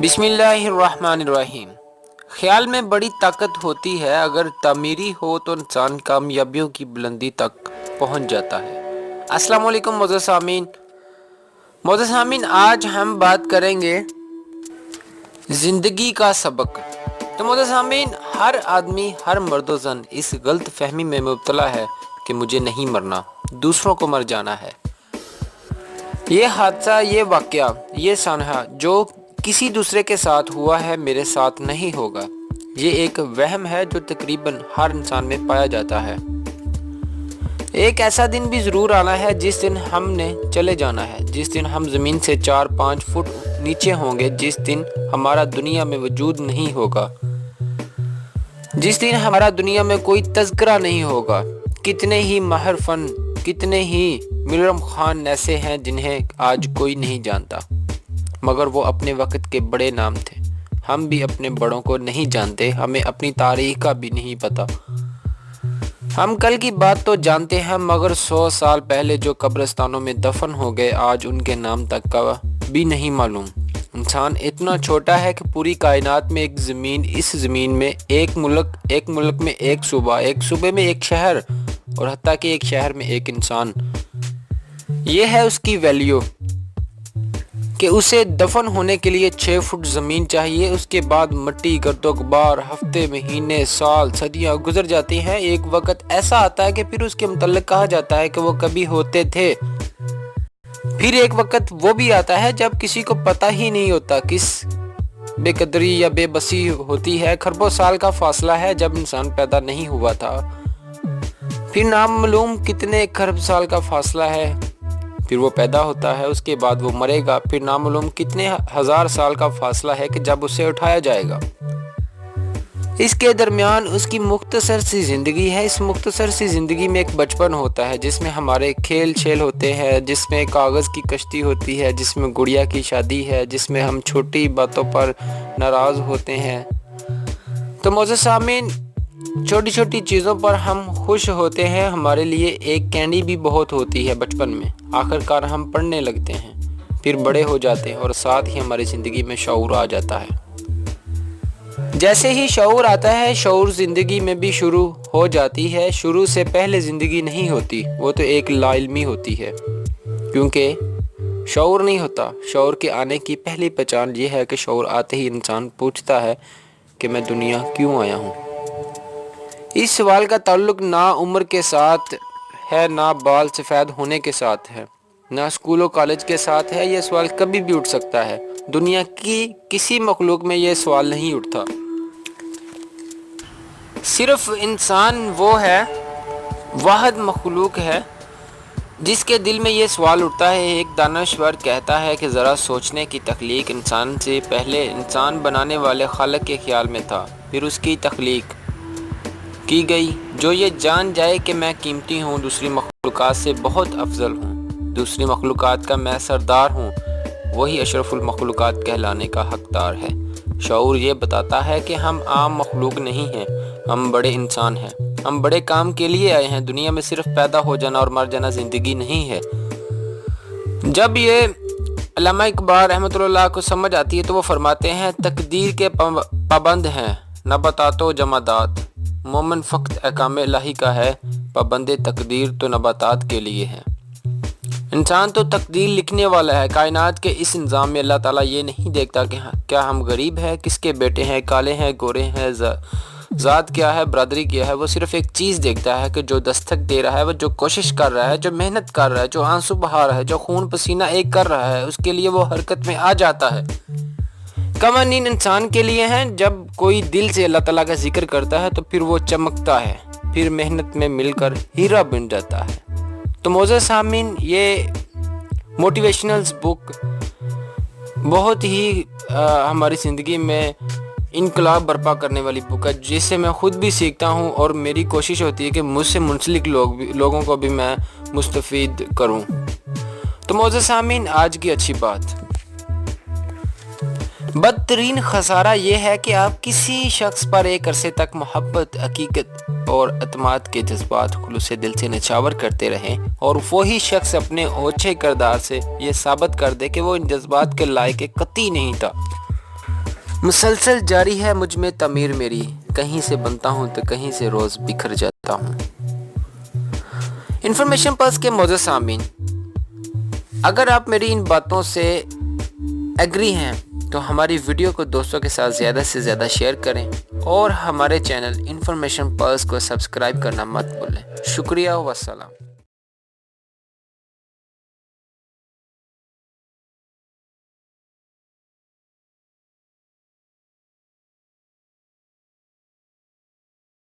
بسم اللہ الرحمن الرحیم۔ خیال میں بڑی طاقت ہوتی ہے، اگر تعمیری ہو تو انسان کامیابیوں کی بلندی تک پہنچ جاتا ہے۔ السلام علیکم معزز سامعین، آج ہم بات کریں گے زندگی کا سبق۔ تو معزز سامعین، ہر آدمی، ہر مرد و زن اس غلط فہمی میں مبتلا ہے کہ مجھے نہیں مرنا، دوسروں کو مر جانا ہے۔ یہ حادثہ، یہ واقعہ، یہ سانحہ جو کسی دوسرے کے ساتھ ہوا ہے میرے ساتھ نہیں ہوگا، یہ ایک وہم ہے جو تقریباً ہر انسان میں پایا جاتا ہے۔ ایک ایسا دن بھی ضرور آنا ہے جس دن ہم نے چلے جانا ہے، جس دن ہم زمین سے 4-5 فٹ نیچے ہوں گے، جس دن ہمارا دنیا میں وجود نہیں ہوگا، جس دن ہمارا دنیا میں کوئی تذکرہ نہیں ہوگا۔ کتنے ہی ماہر فن، کتنے ہی ملرم خان ایسے ہیں جنہیں آج کوئی نہیں جانتا، مگر وہ اپنے وقت کے بڑے نام تھے۔ ہم بھی اپنے بڑوں کو نہیں جانتے، ہمیں اپنی تاریخ کا بھی نہیں پتا۔ ہم کل کی بات تو جانتے ہیں، مگر 100 سال پہلے جو قبرستانوں میں دفن ہو گئے، آج ان کے نام تک کا بھی نہیں معلوم۔ انسان اتنا چھوٹا ہے کہ پوری کائنات میں ایک زمین، اس زمین میں ایک ملک میں ایک صوبے میں ایک شہر، اور حتیٰ کہ ایک شہر میں ایک انسان، یہ ہے اس کی ویلیو کہ اسے دفن ہونے کے لیے 6 فٹ زمین چاہیے۔ اس کے بعد مٹی، گرد و غبار، ہفتے، مہینے، سال، صدیاں گزر جاتی ہیں۔ ایک وقت ایسا آتا ہے کہ پھر اس کے متعلق کہا جاتا ہے کہ وہ کبھی ہوتے تھے۔ پھر ایک وقت وہ بھی آتا ہے جب کسی کو پتہ ہی نہیں ہوتا، کس بے قدری یا بے بسی ہوتی ہے۔ کھربوں سال کا فاصلہ ہے جب انسان پیدا نہیں ہوا تھا، پھر نامعلوم کتنے کھرب سال کا فاصلہ ہے، پھر وہ پیدا ہوتا ہے، اس کے بعد وہ مرے گا، پھر نامعلوم کتنے ہزار سال کا فاصلہ ہے کہ جب اسے اٹھایا جائے گا۔ اس کے درمیان اس کی مختصر سی زندگی ہے۔ اس مختصر سی زندگی میں ایک بچپن ہوتا ہے جس میں ہمارے کھیل چھیل ہوتے ہیں، جس میں کاغذ کی کشتی ہوتی ہے، جس میں گڑیا کی شادی ہے، جس میں ہم چھوٹی باتوں پر ناراض ہوتے ہیں۔ تو معزز سامعین، چھوٹی چھوٹی چیزوں پر ہم خوش ہوتے ہیں۔ ہمارے لیے ایک کینڈی بھی بہت ہوتی ہے بچپن میں۔ آخر کار ہم پڑھنے لگتے ہیں، پھر بڑے ہو جاتے ہیں، اور ساتھ ہی ہماری زندگی میں شعور آ جاتا ہے۔ جیسے ہی شعور آتا ہے، شعور زندگی میں بھی شروع ہو جاتی ہے۔ شروع سے پہلے زندگی نہیں ہوتی، وہ تو ایک لا علمی ہوتی ہے، کیونکہ شعور نہیں ہوتا۔ شعور کے آنے کی پہلی پہچان یہ ہے کہ شعور آتے ہی انسان پوچھتا ہے کہ میں دنیا کیوں آیا ہوں۔ اس سوال کا تعلق نہ عمر کے ساتھ ہے، نہ بال سفید ہونے کے ساتھ ہے، نہ اسکول و کالج کے ساتھ ہے۔ یہ سوال کبھی بھی اٹھ سکتا ہے۔ دنیا کی کسی مخلوق میں یہ سوال نہیں اٹھتا۔ صرف انسان وہ ہے، واحد مخلوق ہے جس کے دل میں یہ سوال اٹھتا ہے۔ ایک دانشور کہتا ہے کہ ذرا سوچنے کی تخلیق انسان سے پہلے انسان بنانے والے خالق کے خیال میں تھا، پھر اس کی تخلیق کی گئی۔ جو یہ جان جائے کہ میں قیمتی ہوں، دوسری مخلوقات سے بہت افضل ہوں، دوسری مخلوقات کا میں سردار ہوں، وہی اشرف المخلوقات کہلانے کا حقدار ہے۔ شعور یہ بتاتا ہے کہ ہم عام مخلوق نہیں ہیں، ہم بڑے انسان ہیں، ہم بڑے کام کے لیے آئے ہیں۔ دنیا میں صرف پیدا ہو جانا اور مر جانا زندگی نہیں ہے۔ جب یہ علامہ اقبال رحمۃ اللہ کو سمجھ آتی ہے تو وہ فرماتے ہیں، تقدیر کے پابند ہیں نباتات و جمادات، مومن فقط احکام الہی کا ہے، پابند تقدیر تو نباتات کے لیے ہے۔ انسان تو تقدیر لکھنے والا ہے۔ کائنات کے اس نظام میں اللہ تعالیٰ یہ نہیں دیکھتا کہ کیا ہم غریب ہیں، کس کے بیٹے ہیں، کالے ہیں، گورے ہیں، ذات کیا ہے، برادری کیا ہے۔ وہ صرف ایک چیز دیکھتا ہے کہ جو دستک دے رہا ہے، وہ جو کوشش کر رہا ہے، جو محنت کر رہا ہے، جو آنسو بہا رہا ہے، جو خون پسینہ ایک کر رہا ہے، اس کے لیے وہ حرکت میں آ جاتا ہے۔ قوانین انسان کے لیے ہیں۔ جب کوئی دل سے اللہ تعالیٰ کا ذکر کرتا ہے تو پھر وہ چمکتا ہے، پھر محنت میں مل کر ہیرا بن جاتا ہے۔ تو معزز سامعین، یہ موٹیویشنلز بک بہت ہی ہماری زندگی میں انقلاب برپا کرنے والی بک ہے، جس سے میں خود بھی سیکھتا ہوں، اور میری کوشش ہوتی ہے کہ مجھ سے منسلک لوگوں کو بھی میں مستفید کروں۔ تو معزز سامعین، آج کی اچھی بات، بدترین خسارہ یہ ہے کہ آپ کسی شخص پر ایک عرصے تک محبت، حقیقت اور اعتماد کے جذبات خلوص دل سے نچھاور کرتے رہیں، اور وہی شخص اپنے اوچھے کردار سے یہ ثابت کر دے کہ وہ ان جذبات کے لائق قطعی نہیں تھا۔ مسلسل جاری ہے مجھ میں تعمیر میری، کہیں سے بنتا ہوں تو کہیں سے روز بکھر جاتا ہوں۔ انفارمیشن پلس کے معزز سامعین، اگر آپ میری ان باتوں سے ایگری ہیں تو ہماری ویڈیو کو دوستوں کے ساتھ زیادہ سے زیادہ شیئر کریں اور ہمارے چینل انفارمیشن پلس کو سبسکرائب کرنا مت بھولیں۔ شکریہ والسلام۔